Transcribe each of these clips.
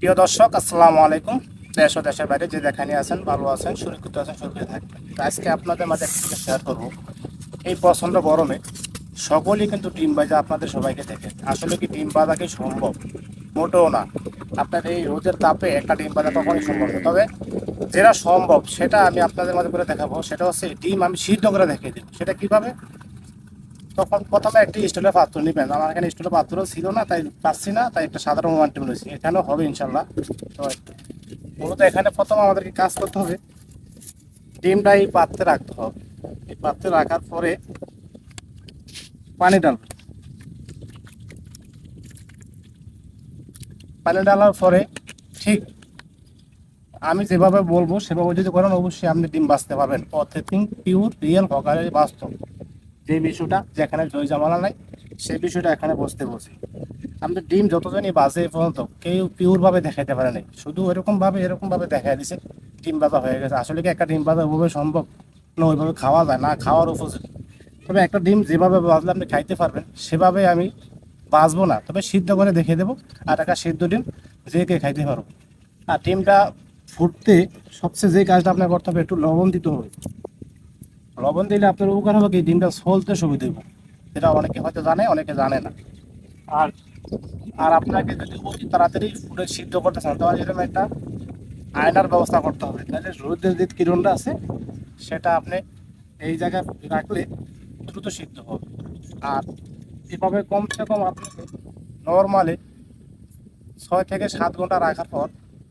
প্রিয় দর্শক, আসসালামু আলাইকুম। দেশ ও দেশের বাইরে যে যেখানে আছেন, ভালো আছেন, সুরক্ষিত আছেন, সুরক্ষিত থাকবেন। তো আজকে আপনাদের মাঝে একটা শেয়ার করব। এই প্রচণ্ড গরমে সকলেই কিন্তু ডিম ভাজা আপনাদের সবাইকে দেখে। আসলে কি ডিম ভাজা কি সম্ভব? মোটেও না। আপনার এই রোদের তাপে একটা ডিম ভাজা কখনোই সম্ভব না। তবে যেটা সম্ভব সেটা আমি আপনাদের মাঝে করে দেখাবো। সেটা হচ্ছে ডিম আমি সিদ্ধ করে দেখিয়ে দেবো। সেটা কিভাবে? তখন প্রথমে একটি স্টিলের পাত্র নেবেন। আমার এখানে স্টিলের পাত্র ছিল না, তাই পাচ্ছি না, তাই একটা সাধারণ ওয়ান টেবিল নিয়েছি। এখানেও হবে ইনশাল্লাহ। তো মূলত এখানে প্রথম আমাদেরকে কাজ করতে হবে, ডিমটা এই পাত্রে রাখতে হবে। এই পাত্রে রাখার পরে পানি ডালবে। পানি ডালার পরে ঠিক আমি যেভাবে বলবো সেভাবে যদি করেন, অবশ্যই আপনি ডিম বাঁচতে পারবেন। অথেন্টিক, পিওর, রিয়েল, হকারে বাস্তব যে বিষয়টা, যেখানে জয় জামালা নাই, সেই বিষয়টা এখানে বসতে বসে আমাদের ডিম যতজনই বাজে পর্যন্ত কেউ পিওরভাবে দেখাইতে পারে নাই। শুধু এরকমভাবে দেখাই দিছে ডিম বাজা হয়ে গেছে। আসলে কি একটা ডিম বাজা ওইভাবে সম্ভব? না ওইভাবে খাওয়া যায় না, খাওয়ার উপযোগী। তবে একটা ডিম যেভাবে বাজলে আপনি খাইতে পারবেন সেভাবে আমি বাজবো না, তবে সিদ্ধ করে দেখিয়ে দেবো। আর একটা সিদ্ধ ডিম যে কে খাইতে পারবো। আর ডিমটা ফুটতে সবচেয়ে যে কাজটা আপনার করতে হবে, একটু লবণ দিতে হবে। লবণ দিলে আপনার উপকার হবে কি, ডিমটা সলতে সুবিধা দেবো। যেটা অনেকে হয়তো জানে, অনেকে জানে না। আর আর আপনাকে যদি অতি তাড়াতাড়ি ফুটে সিদ্ধ করতে চান, তাহলে এরকম একটা আয়নার ব্যবস্থা করতে হবে। তাহলে রোদের যে কিরণটা আছে সেটা আপনি এই জায়গায় রাখলে দ্রুত সিদ্ধ হবে। আর এভাবে কমসে কম আপনাকে নর্মালি 6 থেকে 7 ঘন্টা রাখার পর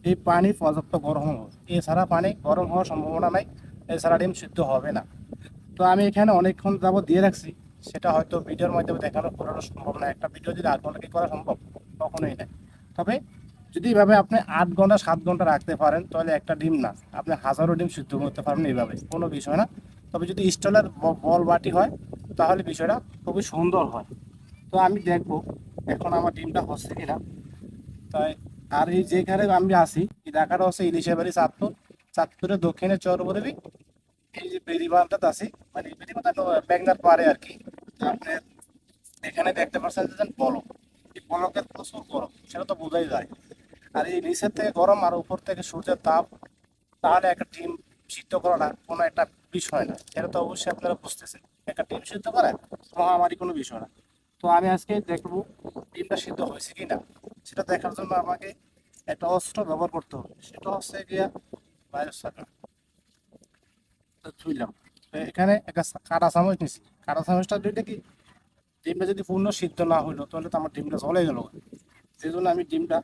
এই পানি পর্যাপ্ত গরম হবে। এছাড়া পানি গরম হওয়ার সম্ভাবনা নাই, এছাড়া ডিম সিদ্ধ হবে না। তো আমি এখানে অনেকক্ষণ যাবত দিয়ে রাখছি, সেটা হয়তো ভিডিওর মাধ্যমে দেখানো পুরোনো সম্ভব না। একটা ভিডিও যদি 8 ঘন্টা কি করা সম্ভব? কখনোই না। তবে যদি এইভাবে আপনি 8 ঘন্টা 7 ঘন্টা রাখতে পারেন, তাহলে একটা ডিম না, আপনি হাজারো ডিম সিদ্ধ করতে পারবেন এইভাবে, কোনো বিষয় না। তবে যদি স্টিলের বল বাটি হয় তাহলে বিষয়টা খুবই সুন্দর হয়। তো আমি দেখবো এখন আমার ডিমটা হচ্ছে কিনা। তাই আর এই যেখানে আমি আছি, এই ঢাকাটা হচ্ছে ইলিশাবাড়ি চাঁদপুর। চাঁদপুরের দক্ষিণে চরবরেলি এই যে বেরিবাঁধটা আছে, মানে বেরিবাঁধ মেঘনার পাড়ে আর কি। আপনার এখানে দেখতে পাচ্ছেন যে বলক, এই বলকের প্রচুর গরম, সেটা তো বোঝাই যায়। আর এই নিচের থেকে গরম আর উপর থেকে সূর্যের তাপ, তাহলে একটা ডিম সিদ্ধ করাটা কোনো একটা বিষয় না। সেটা তো অবশ্যই আপনারা বুঝতেছেন। একটা ডিম সিদ্ধ করা মহামারী কোনো বিষয় না। তো আমি আজকে দেখবো ডিমটা সিদ্ধ হয়েছে কি না। সেটা দেখার জন্য আমাকে একটা অস্ত্র ব্যবহার করতে হবে, সেটা হচ্ছে গিয়া বাইরের সাথে ছুইলাম। তো এখানে একটা কাঁটা চামচ নিছি। কাঁটা চামচটা দুইটা কি, ডিমটা যদি পূর্ণ সিদ্ধ না হইলো তাহলে তো আমার ডিমটা জ্বলে গেল। সেই জন্য আমি ডিমটা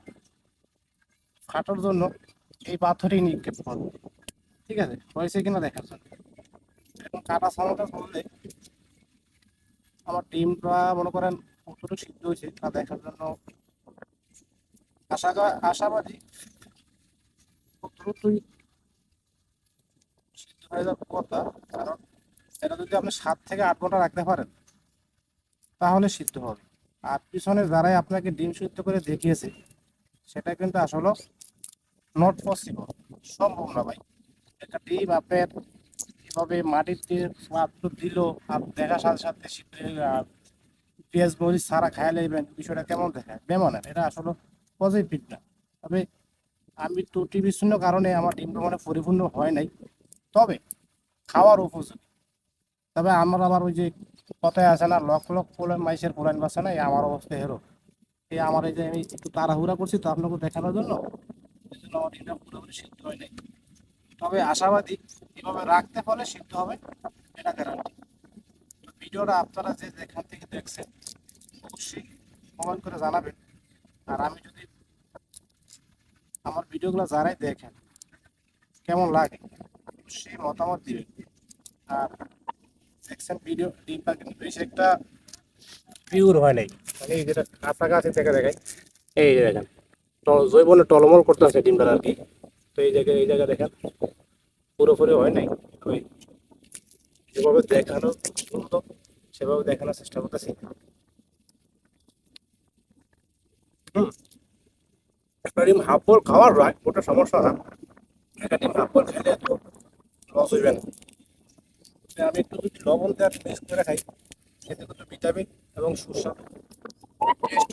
ফাটার জন্য এই পাথরেই নিক্ষেপ করবো। ঠিক আছে, হয়েছে কিনা দেখার জন্য। এখন কাঁটা চামচটা ধরলে আমার ডিমটা মনে করেন কতটুকু সিদ্ধ হয়েছে তা দেখার জন্য আশাবাদী কতটুকুই সিদ্ধ হয়ে যাওয়ার কথা। কারণ এটা যদি আপনি 7 থেকে 8 ঘন্টা রাখতে পারেন তাহলে সিদ্ধ হবে। আর পিছনে যারাই আপনাকে ডিম সিদ্ধ করে দেখিয়েছে সেটা কিন্তু আসলে নট পসিবল, সম্ভব না ভাই। একটা ডিম আপনার এভাবে মাটিতে মাত্র দিল, আর দেখার সাথে সাথে সিদ্ধ হয়ে গেলো। আর পেঁয়াজ মরিচ ছাড়া খাইলে বিষয়টা কেমন দেখায়? বেমানান, এটা আসলে পজিটিভ না। তবে আমি ত্রুটি বিচ্ছিন্ন কারণে আমার ডিমটা মানে পরিপূর্ণ হয় নাই, তবে খাওয়ার উপযোগী। তবে আমার আবার ওই যে কথায় আছে না, লক্ষ লক্ষ পোলা মাইসের পুরান বাসা না, এই আমার অবস্থা হেরো। এই আমার এই যে আমি একটু তাড়াহুড়া করছি তো আপনাকে দেখানোর জন্য, এই জন্য আমার ডিমটা পুরোপুরি সিদ্ধ হয় নাই। তবে আশাবাদী এভাবে রাখতে পারলে সিদ্ধ হবে, এটা গ্যারান্টি। তো ভিডিওটা আপনারা যে যেখান থেকে দেখছেন অবশ্যই কমেন্ট করে জানাবেন। আর আমি যদি আমার ভিডিওগুলো যারাই দেখেন কেমন লাগে সেই মতামত দিবেন। আর দেখছেন ভিডিও ডিমটা কিন্তু বেশি একটা পিওর হয় নাই, মানে এই যেটা কাছাকাছি থেকে দেখায়, এই যে দেখেন জৈবনে টলমল করতে আছে ডিমটা আর কি। তো এই জায়গায় দেখেন পুরোপুরি হয় নাই। ওই যেভাবে দেখানো সম্ভব সেভাবে দেখানোর চেষ্টা করতেছি। হুম, একটা ডিম হাফ বল খাওয়ার হয় ওটা সমস্যা না। একটা ডিম হাফ বল খেলে তো লস হইবে না। আমি একটু যদি লবণ দেওয়ার মিক্স করে খাই, সেতে কিন্তু ভিটামিন এবং সুস্বাদু টেস্ট